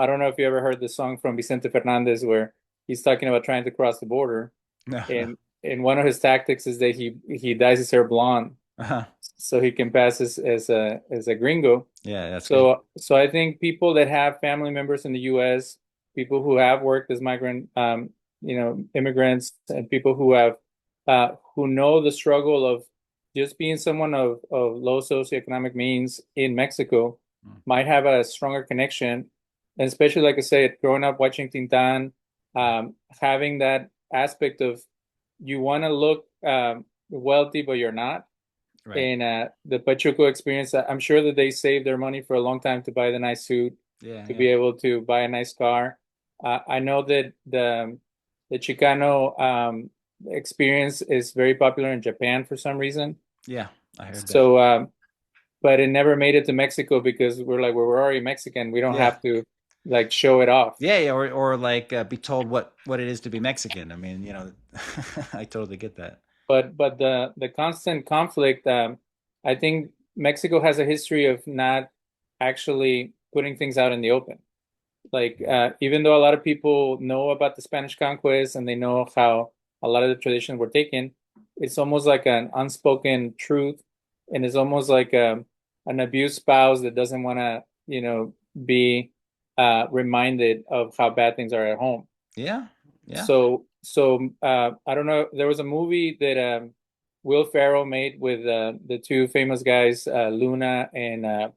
don't know if you ever heard the song from Vicente Fernandez where he's talking about trying to cross the border, No, no. and one of his tactics is that he dyes his hair blonde Uh-huh. so he can pass as a gringo. Yeah, that's good. So I think people that have family members in the U.S., people who have worked as migrant, immigrants, and people who know the struggle of just being someone of low socioeconomic means in Mexico Mm. might have a stronger connection. And especially, like I said, growing up watching Tintan, having that aspect of you want to look wealthy, but you're not. Right. And the Pachuco experience, I'm sure that they saved their money for a long time to buy the nice suit, Yeah, to yeah. be able to buy a nice car. I know that the Chicano experience is very popular in Japan for some reason. Yeah, I heard that. So, but it never made it to Mexico because we're already Mexican. We don't Yeah. have to like show it off. Yeah, yeah, or like be told what it is to be Mexican. I mean, I totally get that. But the constant conflict, I think Mexico has a history of not actually putting things out in the open. Like even though a lot of people know about the Spanish conquest and they know how a lot of the traditions were taken, it's almost like an unspoken truth, and it's almost like an abused spouse that doesn't want to, be reminded of how bad things are at home. Yeah, yeah. So I don't know. There was a movie that Will Ferrell made with the two famous guys, Luna and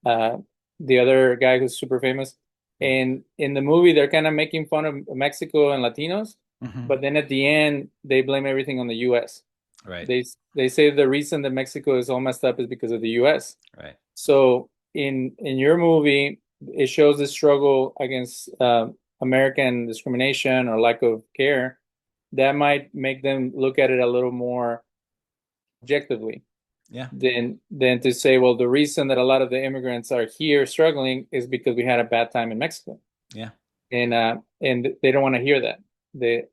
uh, the other guy who's super famous. And in the movie, they're kind of making fun of Mexico and Latinos, Hmm. but then at the end, they blame everything on the U.S. Right, They say the reason that Mexico is all messed up is because of the U.S. right. So in your movie, it shows the struggle against American discrimination or lack of care. That might make them look at it a little more objectively Yeah, than to say, well, the reason that a lot of the immigrants are here struggling is because we had a bad time in Mexico, yeah, and they don't want to hear that.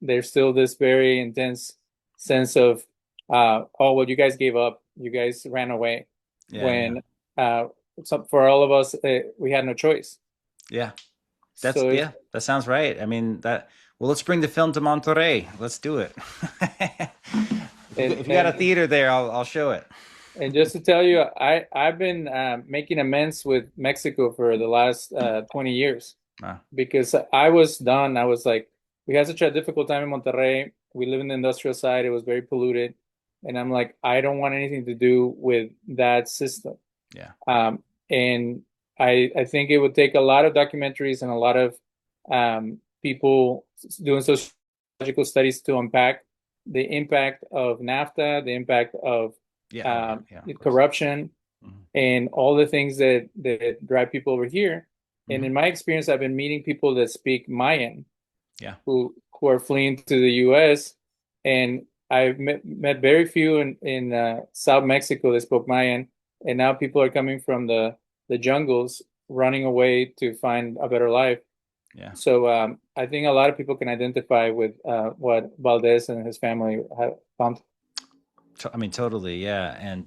There's still this very intense sense of, oh well, you guys gave up, you guys ran away, yeah, yeah, when uh, for all of us, we had no choice. yeah. That's So yeah. That sounds right. I mean that. Well, let's bring the film to Monterrey. Let's do it. and If you got a and theater there, I'll show it. and just to tell you, I've been making amends with Mexico for the last 20 years. Ah, Because I was done. I was like, we had such a difficult time in Monterrey. We live in the industrial side. It was very polluted. And I'm like, I don't want anything to do with that system. yeah, And I think it would take a lot of documentaries and a lot of people doing sociological studies to unpack the impact of NAFTA, the impact of yeah. Oh, yeah, yeah. Of course. corruption, Hmm. and all the things that drive people over here. And Hmm. in my experience, I've been meeting people that speak Mayan Yeah, who are fleeing to the U.S. And I've met very few in South Mexico that spoke Mayan, and now people are coming from the jungles, running away to find a better life. yeah. So I think a lot of people can identify with what Valdez and his family have found. I mean, totally. Yeah, and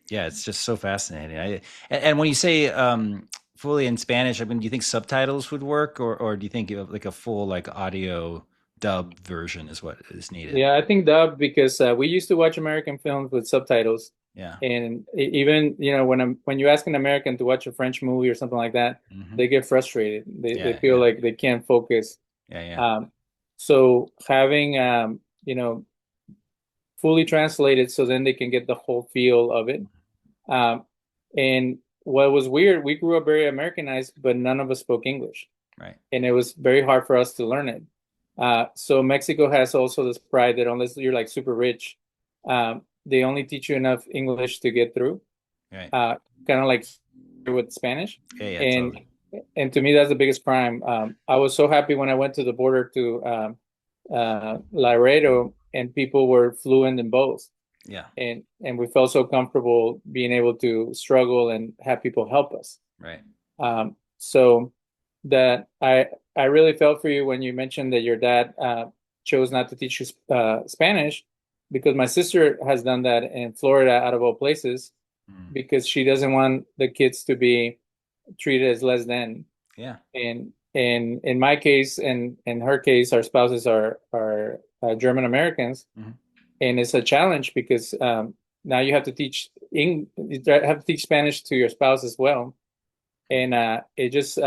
yeah, it's just so fascinating. And when you say fully in Spanish, I mean, do you think subtitles would work, or do you think like a full like audio dub version is what is needed? Yeah, I think dub because we used to watch American films with subtitles, Yeah. and even when you ask an American to watch a French movie or something like that, Hmm. they get frustrated. They Yeah, feel yeah, like they can't focus. yeah, yeah. So having fully translated so then they can get the whole feel of it. Um, and what was weird, we grew up very Americanized, but none of us spoke English, Right. and it was very hard for us to learn it. So Mexico has also this pride that unless you're like super rich, they only teach you enough English to get through, Right. uh, kind of like with Spanish. Yeah. Yeah. And Totally. and to me, that's the biggest crime. I was so happy when I went to the border to Laredo, and people were fluent in both, Yeah. and we felt so comfortable being able to struggle and have people help us. Right. So that I really felt for you when you mentioned that your dad chose not to teach you Spanish, because my sister has done that in Florida, out of all places, Mm. because she doesn't want the kids to be treated as less than. Yeah. And in my case, and in her case, our spouses are German Americans, Hmm. and it's a challenge because now you have to you have to teach Spanish to your spouse as well, and it just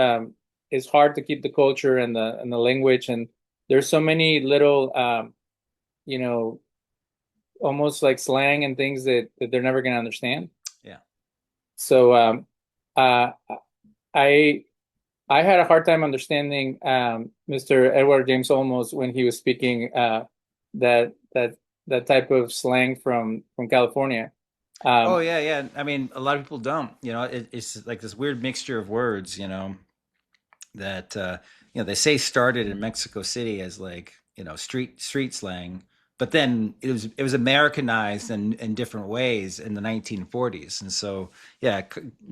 it's hard to keep the culture and the language, and there's so many little you know almost like slang and things that they're never going to understand. Yeah. So uh, I I had a hard time understanding Mr. Edward James Olmos when he was speaking that that that type of slang from California. Oh Um, yeah, yeah. I mean, a lot of people don't. It's like this weird mixture of words. That they say started in Mexico City as like street slang, but then it was Americanized in different ways in the 1940s, and so yeah,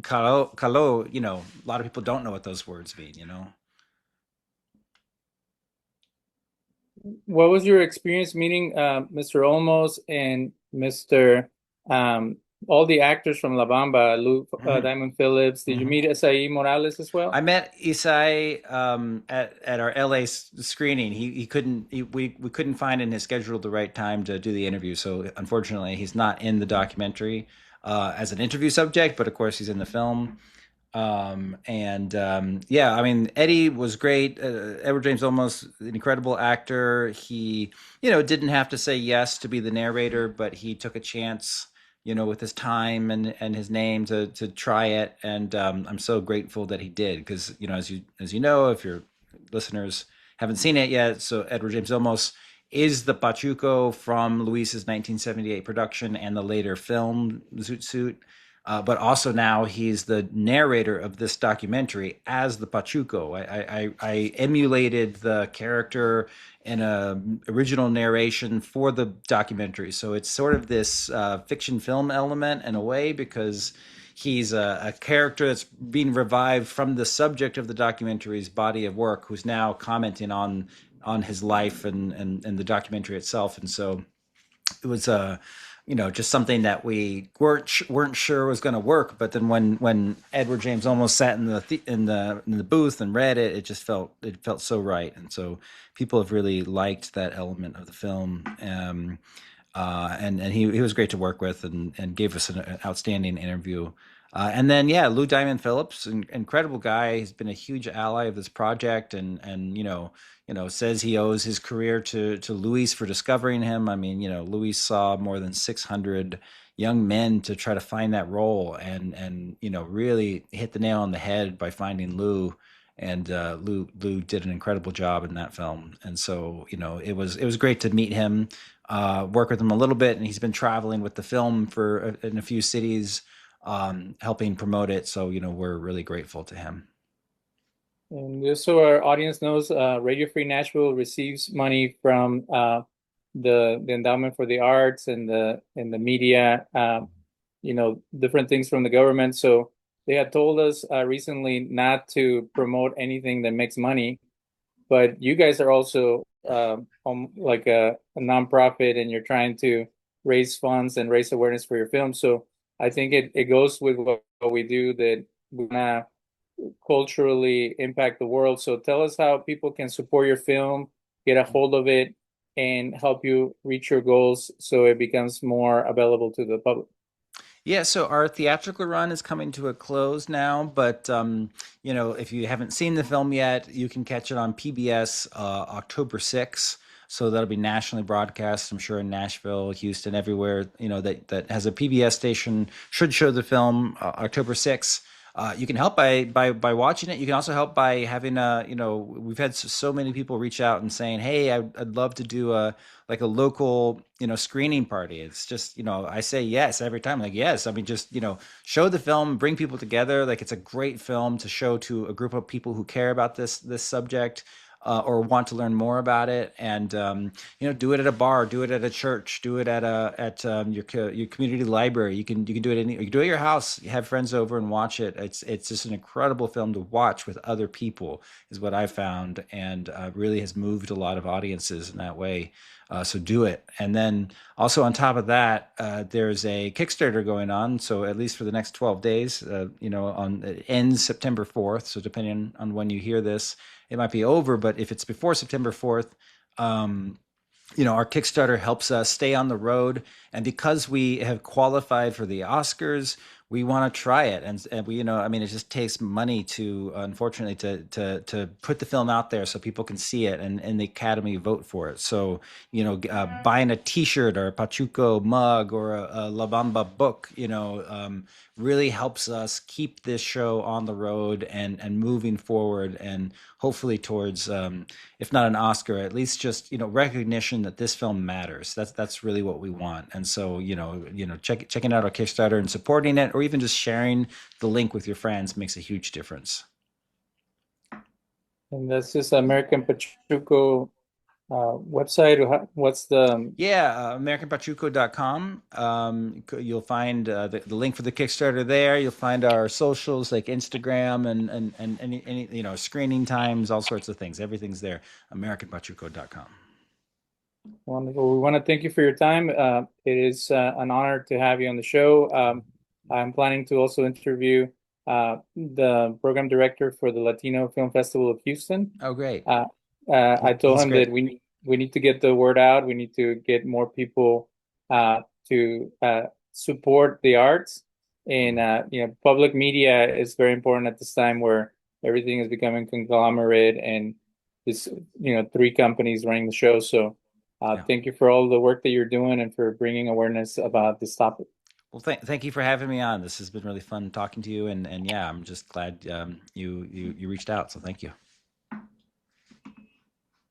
calo. A lot of people don't know what those words mean. what was your experience meeting Mr. Olmos and Mr. Um, all the actors from La Bamba, Lou Hmm. Diamond Phillips? Did you Hmm. meet Esai Morales as well? I met Isai at our LA screening. He couldn't we couldn't find in his schedule the right time to do the interview. So unfortunately, he's not in the documentary as an interview subject, but of course he's in the film. Yeah, I mean Eddie was great. Edward James Olmos, an incredible actor. He didn't have to say yes to be the narrator, but he took a chance with his time and his name to try it. And I'm so grateful that he did because as you know, if your listeners haven't seen it yet, so Edward James Olmos is the Pachuco from Luis's 1978 production and the later film Zoot Suit. But also now he's the narrator of this documentary as the Pachuco. I emulated the character in a original narration for the documentary, so it's sort of this fiction film element in a way because he's a character that's being revived from the subject of the documentary's body of work, who's now commenting on his life and the documentary itself, and so it was just something that we weren't sure was going to work. But then when Edward James almost sat in the booth and read it, it felt so right, and so people have really liked that element of the film. And he was great to work with and gave us an outstanding interview. And then yeah, Lou Diamond Phillips, incredible guy. He's been a huge ally of this project, and says he owes his career to Luis for discovering him. I mean, Luis saw more than 600 young men to try to find that role, and really hit the nail on the head by finding Lou. And Lou did an incredible job in that film, and so it was great to meet him, work with him a little bit, and he's been traveling with the film in a few cities, helping promote it. So we're really grateful to him. And just so our audience knows, Radio Free Nashville receives money from the Endowment for the Arts and the media, different things from the government. So they had told us recently not to promote anything that makes money, but you guys are also like a nonprofit, and you're trying to raise funds and raise awareness for your film. So I think it goes with what we do, that we wanna culturally impact the world. So tell us how people can support your film, get a hold of it, and help you reach your goals so it becomes more available to the public. Yeah, so our theatrical run is coming to a close now, but if you haven't seen the film yet, you can catch it on PBS October 6th. So that'll be nationally broadcast, I'm sure, in Nashville, Houston, everywhere, that has a PBS station should show the film October 6th. You can help by watching it. You can also help by having we've had so many people reach out and saying, hey, I'd love to do a local screening party. It's just I say yes every time, like, yes. I mean, just show the film, bring people together. Like, it's a great film to show to a group of people who care about this subject, or want to learn more about it. And do it at a bar, do it at a church, do it at your community library. You can do it you can do it at your house. You have friends over and watch it. It's just an incredible film to watch with other people, is what I found, and really has moved a lot of audiences in that way. So do it. And then also on top of that, there's a Kickstarter going on. So at least for the next 12 days, it ends September 4th. So depending on when you hear this, it might be over. But if it's before September 4th, our Kickstarter helps us stay on the road. And because we have qualified for the Oscars, we want to try it. And we, I mean, it just takes money to, unfortunately, to put the film out there so people can see it and the Academy vote for it. So, buying a T-shirt or a Pachuco mug or a La Bamba book, really helps us keep this show on the road and moving forward, and hopefully towards, if not an Oscar, at least just recognition that this film matters. That's really what we want. And so checking out our Kickstarter and supporting it, or even just sharing the link with your friends, makes a huge difference. And that's just American Pachuco website. What's the Yeah, AmericanPachuco.com. You'll find the link for the Kickstarter there. You'll find our socials like Instagram and any screening times, all sorts of things. Everything's there. AmericanPachuco.com. Wonderful. We want to thank you for your time. It is an honor to have you on the show. I'm planning to also interview the program director for the Latino Film Festival of Houston. Oh, great. I told He's him great. that we need to get the word out. We need to get more people to support the arts, and public media is very important at this time where everything is becoming conglomerate and this three companies running the show. So Yeah. thank you for all the work that you're doing and for bringing awareness about this topic. Well, thank you for having me on. This has been really fun talking to you, and yeah, I'm just glad you reached out. So thank you.